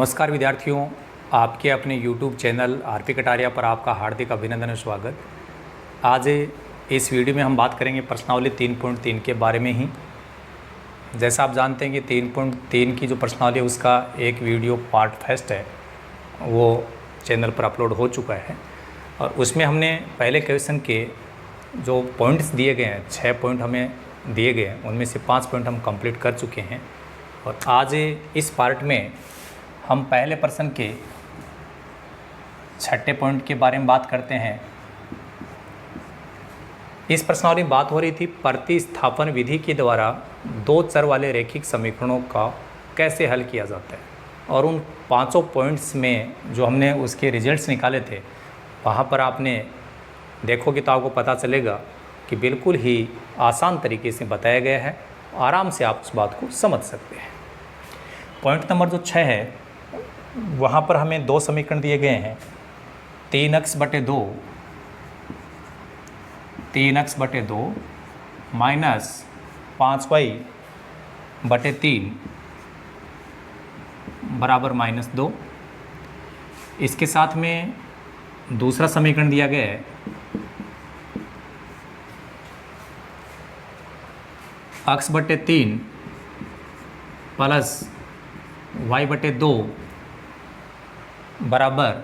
नमस्कार विद्यार्थियों, आपके अपने YouTube चैनल आरपी कटारिया पर आपका हार्दिक अभिनंदन और स्वागत। आज इस वीडियो में हम बात करेंगे प्रश्नावली 3.3 के बारे में ही। जैसा आप जानते हैं कि 3.3 की जो प्रश्नावली है उसका एक वीडियो पार्ट फर्स्ट है, वो चैनल पर अपलोड हो चुका है और उसमें हमने पहले क्वेश्चन के जो पॉइंट्स दिए गए हैं, 6 पॉइंट हमें दिए गए हैं, उनमें से 5 पॉइंट हम कंप्लीट कर चुके हैं। और आज इस पार्ट में हम पहले प्रश्न के 6ठे पॉइंट के बारे में बात करते हैं। इस प्रश्नावली में बात हो रही थी प्रतिस्थापन विधि के द्वारा दो चर वाले रैखिक समीकरणों का कैसे हल किया जाता है, और उन 5 पॉइंट्स में जो हमने उसके रिजल्ट्स निकाले थे वहाँ पर आपने देखोगे तो आपको पता चलेगा कि बिल्कुल ही आसान तरीके से बताया गया है, आराम से आप उस बात को समझ सकते हैं। पॉइंट नंबर जो 6 है वहाँ पर हमें दो समीकरण दिए गए हैं, 3x/2 माइनस 5y/3 बराबर -2। इसके साथ में दूसरा समीकरण दिया गया है x/3 प्लस y/2 बराबर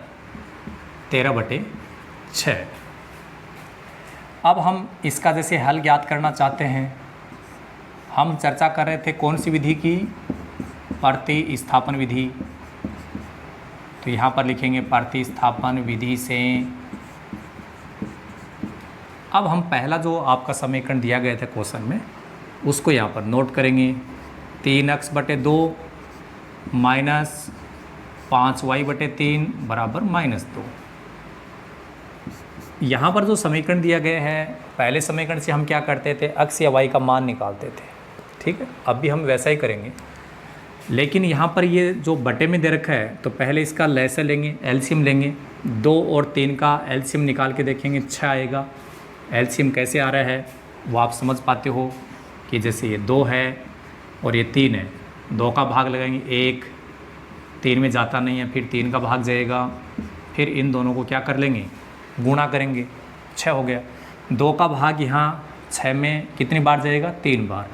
13/6। अब हम इसका जैसे हल ज्ञात करना चाहते हैं, हम चर्चा कर रहे थे कौन सी विधि की, प्रतिस्थापन विधि। तो यहाँ पर लिखेंगे प्रतिस्थापन विधि से। अब हम पहला जो आपका समीकरण दिया गया था क्वेश्चन में उसको यहाँ पर नोट करेंगे, 3x/2 माइनस 5y/3 बराबर -2। यहाँ पर जो समीकरण दिया गया है, पहले समीकरण से हम क्या करते थे, x या y का मान निकालते थे, ठीक है। अब भी हम वैसा ही करेंगे, लेकिन यहाँ पर ये जो बटे में दे रखा है तो पहले इसका लैसा लेंगे, एलसीएम लेंगे। 2 और 3 का एलसीएम निकाल के देखेंगे, 6 आएगा। एलसीएम कैसे आ रहा है वो आप समझ पाते हो कि जैसे ये 2 है और ये 3 है, 2 का भाग लगाएंगे 1, 3 में जाता नहीं है, फिर 3 का भाग जाएगा, फिर इन दोनों को क्या कर लेंगे, गुणा करेंगे, 6 हो गया। 2 का भाग यहाँ 6 में कितनी बार जाएगा, 3 बार,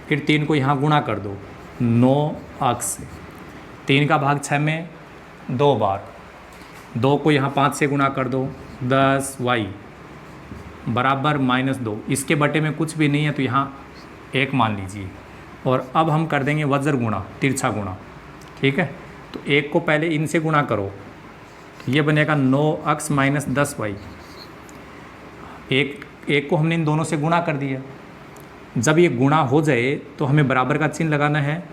फिर 3 को यहाँ गुणा कर दो 9x। 3 का भाग 6 में 2 बार, 2 को यहाँ 5 से गुणा कर दो 10y बराबर -2। इसके बटे में कुछ भी नहीं है तो यहाँ 1 मान लीजिए। और अब हम कर देंगे वज्र गुणा, तिरछा गुणा, ठीक है। तो 1 को पहले इनसे गुणा करो, तो ये बनेगा 9x माइनस 10y। एक को हमने इन दोनों से गुणा कर दिया। जब ये गुणा हो जाए तो हमें बराबर का चिन्ह लगाना है,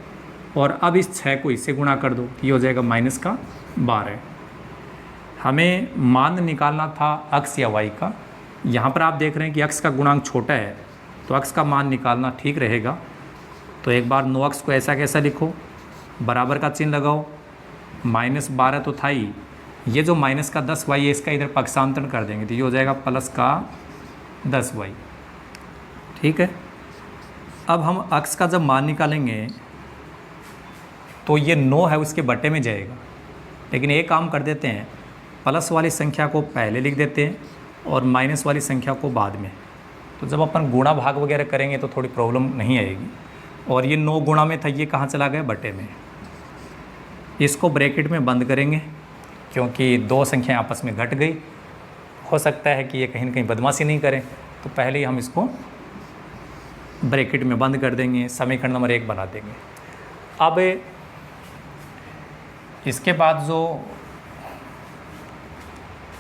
और अब इस 6 को इससे गुणा कर दो, ये हो जाएगा -12। हमें मान निकालना था x या y का। यहाँ पर आप देख रहे हैं कि x का गुणांक छोटा है तो x का मान निकालना ठीक रहेगा। तो एक बार 9x को ऐसा कैसा लिखो, बराबर का चिन्ह लगाओ, -12 तो था ही, ये जो माइनस का 10y है इसका इधर पक्षांतरण कर देंगे तो ये हो जाएगा प्लस का 10y, ठीक है। अब हम x का जब मान निकालेंगे तो ये 9 है उसके बटे में जाएगा, लेकिन एक काम कर देते हैं, प्लस वाली संख्या को पहले लिख देते हैं और माइनस वाली संख्या को बाद में। तो जब अपन गुणा भाग वगैरह करेंगे तो थोड़ी प्रॉब्लम नहीं आएगी। और ये 9 गुणा में था, ये कहाँ चला गया, बटे में। इसको ब्रैकेट में बंद करेंगे क्योंकि 2 संख्याएं आपस में घट गई, हो सकता है कि ये कहीं ना कहीं बदमाशी नहीं करें, तो पहले ही हम इसको ब्रैकेट में बंद कर देंगे, समीकरण नंबर 1 बना देंगे। अब इसके बाद जो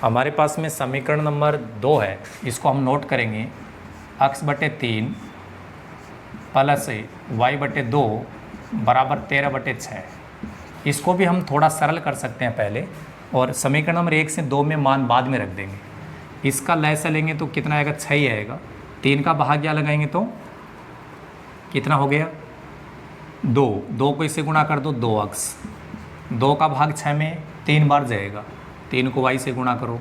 हमारे पास में समीकरण नंबर 2 है, इसको हम नोट करेंगे, x/3 प्लस y/2 बराबर 13/6। इसको भी हम थोड़ा सरल कर सकते हैं पहले, और समीकरण नंबर 1 से 2 में मान बाद में रख देंगे। इसका लैसा लेंगे तो कितना आएगा, 6 ही आएगा। 3 का भाग्य लगाएंगे तो कितना हो गया, 2 को इससे गुणा कर दो 2x। 2 का भाग 6 में 3 बार जाएगा, 3 को y से गुणा करो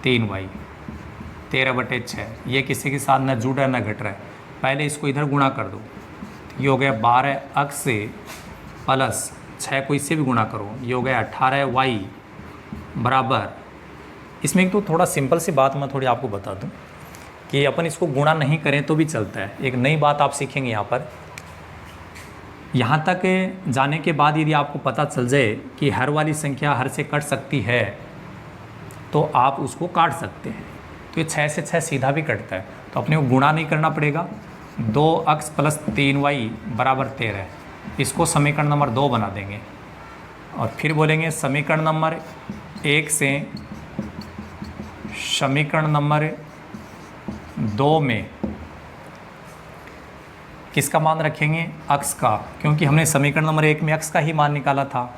3y, 13/6। ये किसी के साथ न जुड़ रहा है न घट रहा है, पहले इसको इधर गुणा कर दो, ये हो गया 12x प्लस 6 को इससे भी गुणा करो, ये हो गया 18y बराबर। इसमें एक तो थोड़ा सिंपल सी बात मैं थोड़ी आपको बता दूं कि अपन इसको गुणा नहीं करें तो भी चलता है। एक नई बात आप सीखेंगे यहाँ पर। यहाँ तक जाने के बाद यदि आपको पता चल जाए कि हर वाली संख्या हर से कट सकती है तो आप उसको काट सकते हैं। तो ये 6 से 6 सीधा भी कटता है, तो अपने को गुणा नहीं करना पड़ेगा। 2x + 3y बराबर 13, इसको समीकरण नंबर 2 बना देंगे और फिर बोलेंगे समीकरण नंबर 1 से समीकरण नंबर 2 में किसका मान रखेंगे? x का, क्योंकि हमने समीकरण नंबर 1 में x का ही मान निकाला था।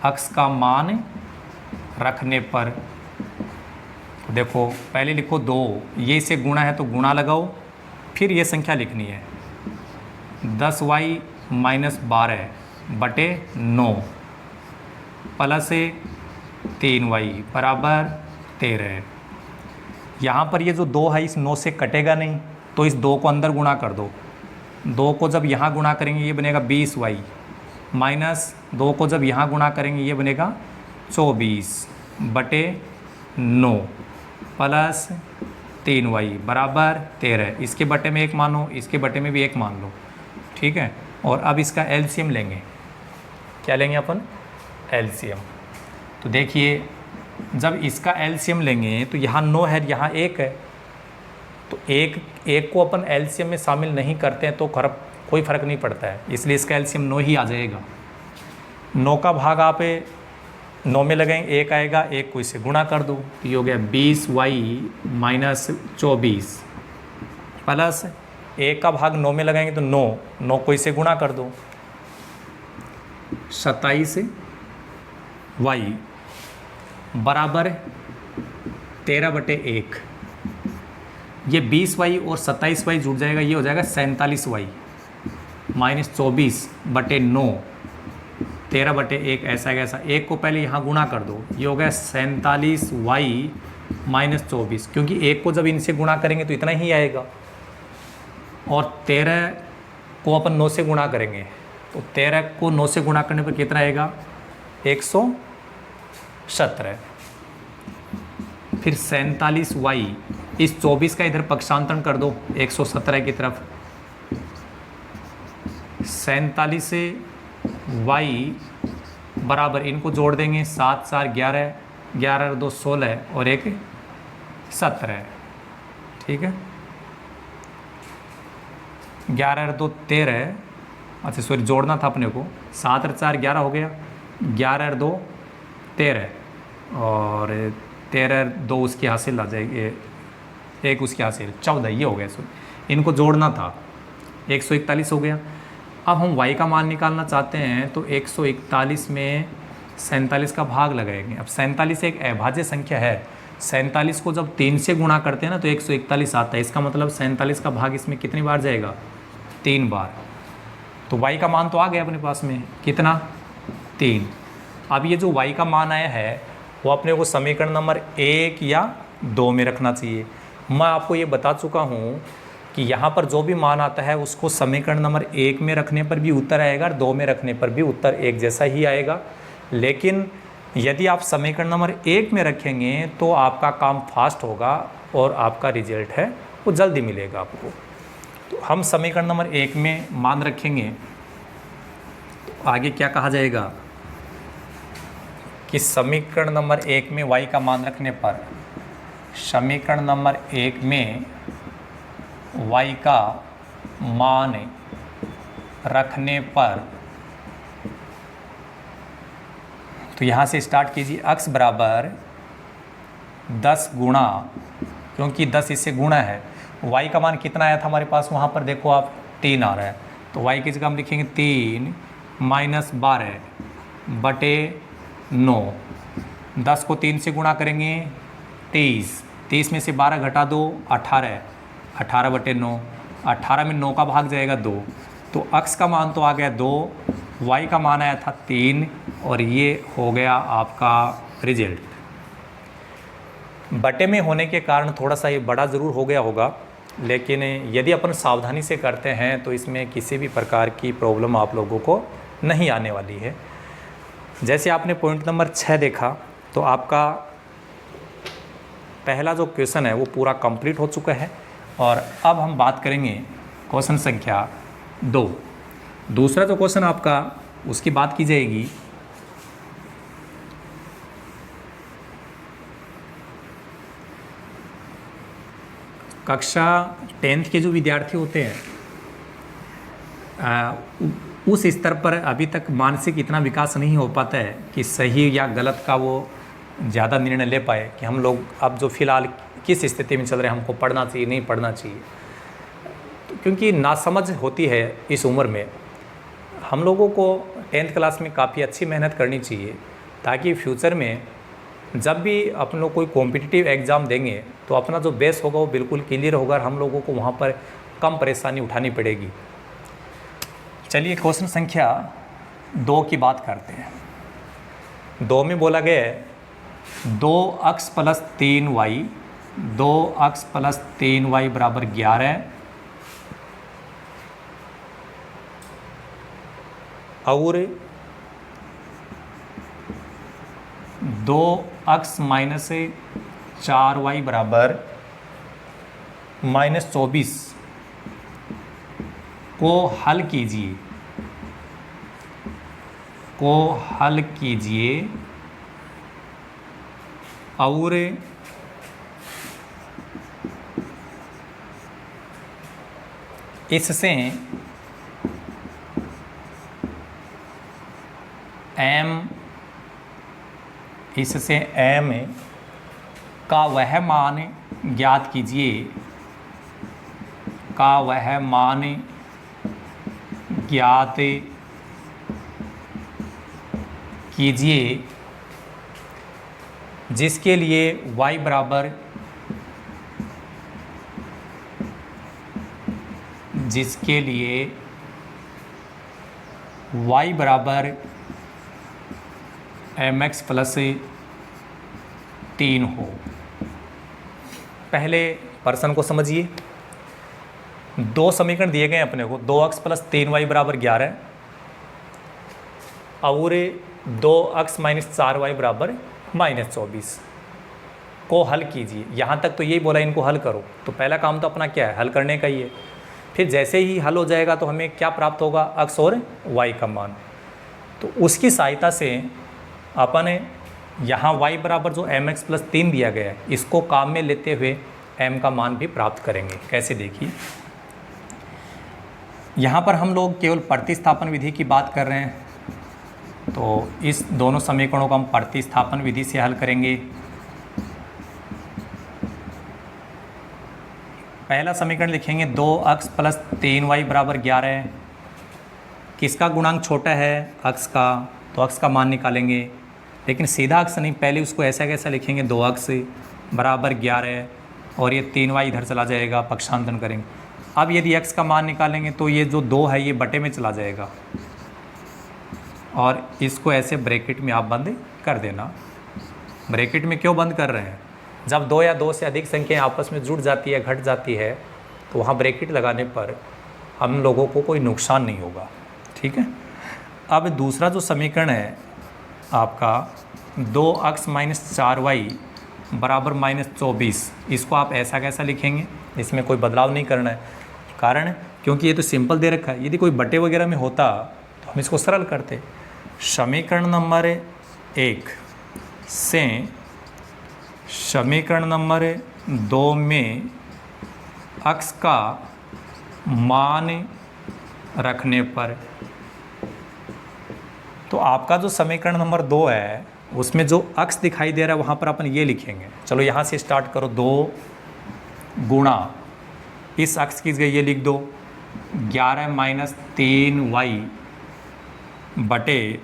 x का मान रखने पर देखो पहले लिखो 2, ये इसे गुणा है तो गुणा लगाओ, फिर ये संख्या लिखनी है 10y - 12 बटे 9 प्लस 3y बराबर 13। यहाँ पर ये जो 2 है इस 9 से कटेगा नहीं, तो इस 2 को अंदर गुणा कर दो। 2 को जब यहाँ गुणा करेंगे ये बनेगा 20y, माइनस 2 को जब यहाँ गुणा करेंगे ये बनेगा 24 बटे 9 प्लस 3y बराबर 13। इसके बटे में 1 मानो, इसके बटे में भी 1 मान लो, ठीक है। और अब इसका एलसीएम लेंगे। क्या लेंगे अपन? एलसीएम। तो देखिए जब इसका एलसीएम लेंगे तो यहाँ 9 है, यहाँ 1 है, तो एक को अपन एलसीएम में शामिल नहीं करते हैं तो कोई फ़र्क नहीं पड़ता है, इसलिए इसका एलसीएम 9 ही आ जाएगा। 9 का भाग आप 9 में लगाएंगे 1 आएगा, 1 को इससे गुणा कर दो, तो ये हो गया 20y - 24 प्लस 1 का भाग 9 में लगाएंगे तो 9 को इससे गुणा कर दो 27y बराबर 13 बटे 1। ये 20y और 27y जुड़ जाएगा, ये हो जाएगा 47y - 24 बटे 9 13 बटे 1 ऐसा कैसा। 1 को पहले यहाँ गुणा कर दो, ये हो गया 47y - 24, क्योंकि 1 को जब इनसे गुणा करेंगे तो इतना ही आएगा और 13 को अपन 9 से गुणा करेंगे तो 13 को 9 से गुणा करने पर कितना आएगा? 117। फिर 47y, इस 24 का इधर पक्षांतरण कर दो 117 की तरफ। 47 से y बराबर, इनको जोड़ देंगे 7 4 11, 11 2 16 और 1 17, ठीक है। 11 2 13, अच्छा सॉरी जोड़ना था अपने को, 7 4 11 हो गया, 11 2 13 और 13 2 उसकी हासिल आ जाएगी, 1 उसकी हासिल 14, ये हो गया। सॉरी इनको जोड़ना था, 141 हो गया। अब हम y का मान निकालना चाहते हैं तो 141 में 47 का भाग लगाएंगे। अब 47 एक अभाज्य संख्या है, 47 को जब 3 से गुणा करते हैं ना तो 141 आता है। इसका मतलब 47 का भाग इसमें कितनी बार जाएगा? 3 बार। तो y का मान तो आ गया अपने पास में, कितना? 3। अब ये जो y का मान आया है वो अपने को समीकरण नंबर 1 या 2 में रखना चाहिए। मैं आपको ये बता चुका हूँ कि यहाँ पर जो भी मान आता है उसको समीकरण नंबर 1 में रखने पर भी उत्तर आएगा और 2 में रखने पर भी उत्तर एक जैसा ही आएगा। लेकिन यदि आप समीकरण नंबर 1 में रखेंगे तो आपका काम फास्ट होगा और आपका रिजल्ट है वो जल्दी मिलेगा आपको। तो हम समीकरण नंबर 1 में मान रखेंगे तो आगे क्या कहा जाएगा कि समीकरण नंबर 1 में y का मान रखने पर, समीकरण नंबर 1 में y का मान रखने पर, तो यहाँ से स्टार्ट कीजिए। x बराबर 10 गुणा, क्योंकि 10 इससे गुणा है, y का मान कितना आया था हमारे पास, वहाँ पर देखो आप 3 आ रहा है, तो y की जगह हम लिखेंगे 3 - 12 बटे 9। 10 को 3 से गुणा करेंगे 30, 30 में से 12 घटा दो 18, 18 बटे 9, 18 में 9 का भाग जाएगा 2, तो x का मान तो आ गया 2, y का मान आया था 3 और ये हो गया आपका रिजल्ट। बटे में होने के कारण थोड़ा सा ये बड़ा ज़रूर हो गया होगा, लेकिन यदि अपन सावधानी से करते हैं तो इसमें किसी भी प्रकार की प्रॉब्लम आप लोगों को नहीं आने वाली है। जैसे आपने पॉइंट नंबर 6 देखा तो आपका पहला जो क्वेश्चन है वो पूरा कंप्लीट हो चुका है। और अब हम बात करेंगे क्वेश्चन संख्या 2। दूसरा जो क्वेश्चन आपका उसकी बात की जाएगी। कक्षा 10th के जो विद्यार्थी होते हैं उस स्तर पर अभी तक मानसिक इतना विकास नहीं हो पाता है कि सही या गलत का वो ज़्यादा निर्णय ले पाए कि हम लोग अब जो फ़िलहाल किस स्थिति में चल रहे हैं, हमको पढ़ना चाहिए नहीं पढ़ना चाहिए। तो क्योंकि नासमझ होती है इस उम्र में, हम लोगों को 10th क्लास में काफ़ी अच्छी मेहनत करनी चाहिए ताकि फ्यूचर में जब भी अपन लोग कोई कॉम्पिटिटिव एग्ज़ाम देंगे तो अपना जो बेस होगा वो बिल्कुल क्लियर होगा और हम लोगों को वहाँ पर कम परेशानी उठानी पड़ेगी। चलिए क्वेश्चन संख्या 2 की बात करते हैं। 2 में बोला गया है 2x + 3y 2x + 3y बराबर 11 और 2x - 4y बराबर -24 को हल कीजिए और इससे m का वह मान ज्ञात कीजिए जिसके लिए y बराबर mx + 3 हो। पहले प्रश्न को समझिए। 2 समीकरण दिए गए अपने को, 2x + 3y बराबर 11 और 2x - 4y बराबर -24 को हल कीजिए। यहाँ तक तो यही बोला इनको हल करो। तो पहला काम तो अपना क्या है, हल करने का ही है। फिर जैसे ही हल हो जाएगा तो हमें क्या प्राप्त होगा, x और y का मान। तो उसकी सहायता से अपन यहाँ y बराबर जो mx + 3 दिया गया है इसको काम में लेते हुए m का मान भी प्राप्त करेंगे। कैसे, देखिए यहाँ पर हम लोग केवल प्रतिस्थापन विधि की बात कर रहे हैं। तो इस दोनों समीकरणों को हम प्रतिस्थापन विधि से हल करेंगे। पहला समीकरण लिखेंगे 2x + 3y बराबर 11। किसका गुणांक छोटा है, x का, तो x का मान निकालेंगे। लेकिन सीधा x नहीं, पहले उसको ऐसा कैसा लिखेंगे, 2x बराबर 11 और ये 3y इधर चला जाएगा, पक्षांतरण करेंगे। अब यदि x का मान निकालेंगे तो ये जो 2 है ये बटे में चला जाएगा और इसको ऐसे ब्रैकेट में आप बंद कर देना। ब्रैकेट में क्यों बंद कर रहे हैं, जब 2 या 2 से अधिक संख्याएं आपस में जुड़ जाती है, घट जाती है, तो वहाँ ब्रैकेट लगाने पर हम लोगों को कोई नुकसान नहीं होगा। ठीक है। अब दूसरा जो समीकरण है आपका 2x - 4y बराबर -24, इसको आप ऐसा कैसा लिखेंगे, इसमें कोई बदलाव नहीं करना है। कारण क्योंकि ये तो सिंपल दे रखा है। यदि कोई बटे वगैरह में होता तो हम इसको सरल करते। समीकरण नंबर 1 से समीकरण नंबर 2 में x का मान रखने पर, तो आपका जो समीकरण नंबर 2 है उसमें जो x दिखाई दे रहा है वहाँ पर अपन ये लिखेंगे। चलो यहाँ से स्टार्ट करो, 2 गुणा इस x की जगह ये लिख दो 11 - 3y बटे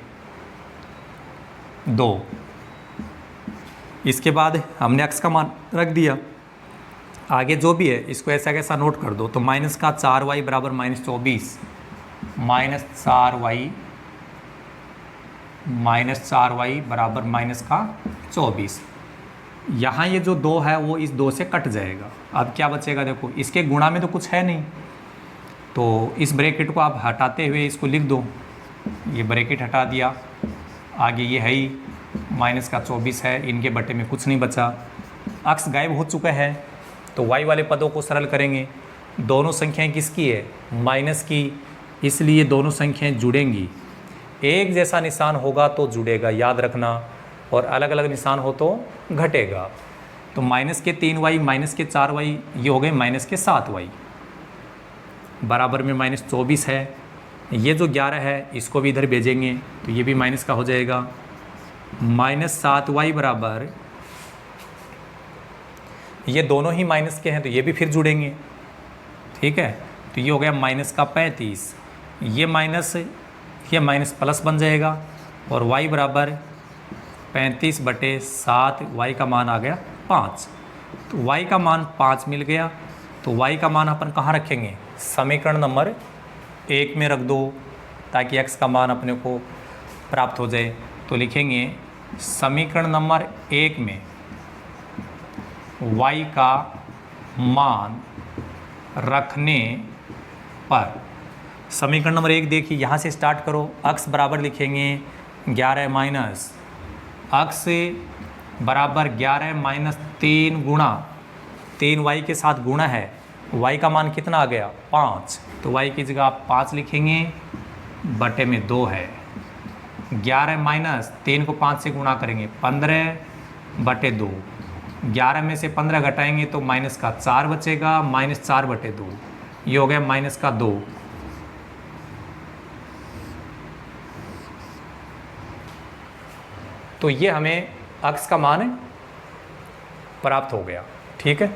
2। इसके बाद हमने x का मान रख दिया। आगे जो भी है इसको ऐसा कैसा नोट कर दो। तो माइनस का 4y बराबर -24 -4y बराबर -24। यहाँ ये जो 2 है वो इस 2 से कट जाएगा। अब क्या बचेगा, देखो इसके गुणा में तो कुछ है नहीं, तो इस ब्रैकेट को आप हटाते हुए इसको लिख दो। ये ब्रैकेट हटा दिया आगे ये है ही माइनस का 24 है, इनके बटे में कुछ नहीं बचा, अक्स गायब हो चुका है। तो वाई वाले पदों को सरल करेंगे। दोनों संख्याएं किसकी है? माइनस की, इसलिए दोनों संख्याएं जुड़ेंगी। एक जैसा निशान होगा तो जुड़ेगा, याद रखना, और अलग अलग निशान हो तो घटेगा। तो माइनस के 3y माइनस के 4y ये हो गए माइनस के 7y, बराबर में माइनस 24 है। ये जो 11 है इसको भी इधर भेजेंगे तो ये भी माइनस का हो जाएगा। माइनस 7y बराबर, ये दोनों ही माइनस के हैं तो ये भी फिर जुड़ेंगे, ठीक है। तो ये हो गया माइनस का 35, ये माइनस प्लस बन जाएगा, और y बराबर 35/7, y का मान आ गया 5। तो y का मान 5 मिल गया। तो y का मान अपन कहाँ रखेंगे? समीकरण नंबर 1 में रख दो, ताकि x का मान अपने को प्राप्त हो जाए। तो लिखेंगे समीकरण नंबर 1 में y का मान रखने पर, समीकरण नंबर 1 देखिए, यहाँ से स्टार्ट करो। x बराबर लिखेंगे 11 माइनस, x बराबर 11 माइनस 3 गुणा 3y के साथ गुणा है, y का मान कितना आ गया? 5। तो y की जगह आप 5 लिखेंगे, बटे में 2 है। 11 माइनस 3 को 5 से गुणा करेंगे 15/2, 11 में से 15 घटाएंगे तो माइनस का 4 बचेगा, -4/2, ये हो गया माइनस का 2। तो ये हमें x का मान प्राप्त हो गया, ठीक है।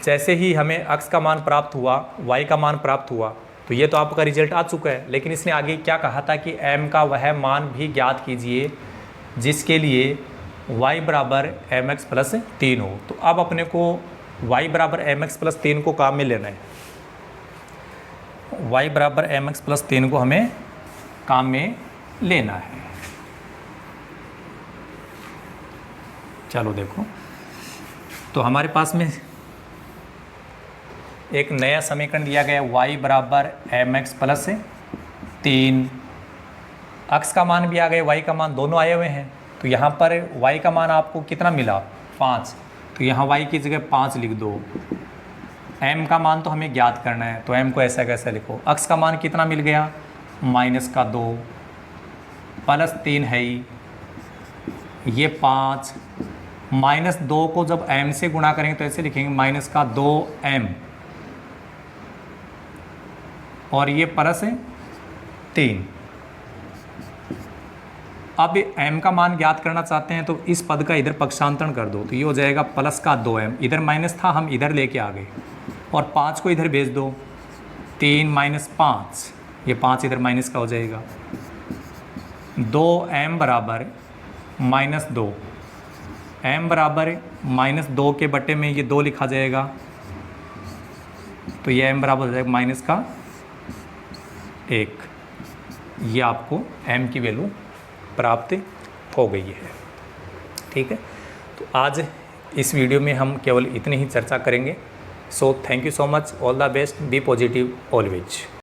जैसे ही हमें x का मान प्राप्त हुआ, y का मान प्राप्त हुआ, तो ये तो आपका रिजल्ट आ चुका है। लेकिन इसने आगे क्या कहा था कि m का वह मान भी ज्ञात कीजिए जिसके लिए y बराबर mx प्लस 3 हो। तो अब अपने को y बराबर mx प्लस 3 को काम में लेना है। y बराबर mx प्लस 3 को हमें काम में लेना है। चलो देखो, तो हमारे पास में एक नया समीकरण दिया गया, y बराबर mx प्लस 3, x का मान भी आ गया, y का मान, दोनों आए हुए हैं। तो यहाँ पर y का मान आपको कितना मिला? 5। तो यहाँ y की जगह 5 लिख दो। m का मान तो हमें ज्ञात करना है, तो m को ऐसा कैसे लिखो? x का मान कितना मिल गया? -2 प्लस 3 है ही, ये 5, -2 को जब m से गुणा करेंगे तो ऐसे लिखेंगे -2m, और ये प्लस 3। अब m का मान ज्ञात करना चाहते हैं तो इस पद का इधर पक्षांतरण कर दो, तो ये हो जाएगा प्लस का 2m, इधर माइनस था हम इधर लेके आ गए, और 5 को इधर भेज दो, 3 - 5, ये 5 इधर माइनस का हो जाएगा। 2m बराबर -2, m बराबर -2 के बटे में ये 2 लिखा जाएगा, तो ये m बराबर हो जाएगा माइनस का 1। ये आपको m की वैल्यू प्राप्त हो गई है, ठीक है। तो आज इस वीडियो में हम केवल इतनी ही चर्चा करेंगे। So thank you so much, all the best, be positive always.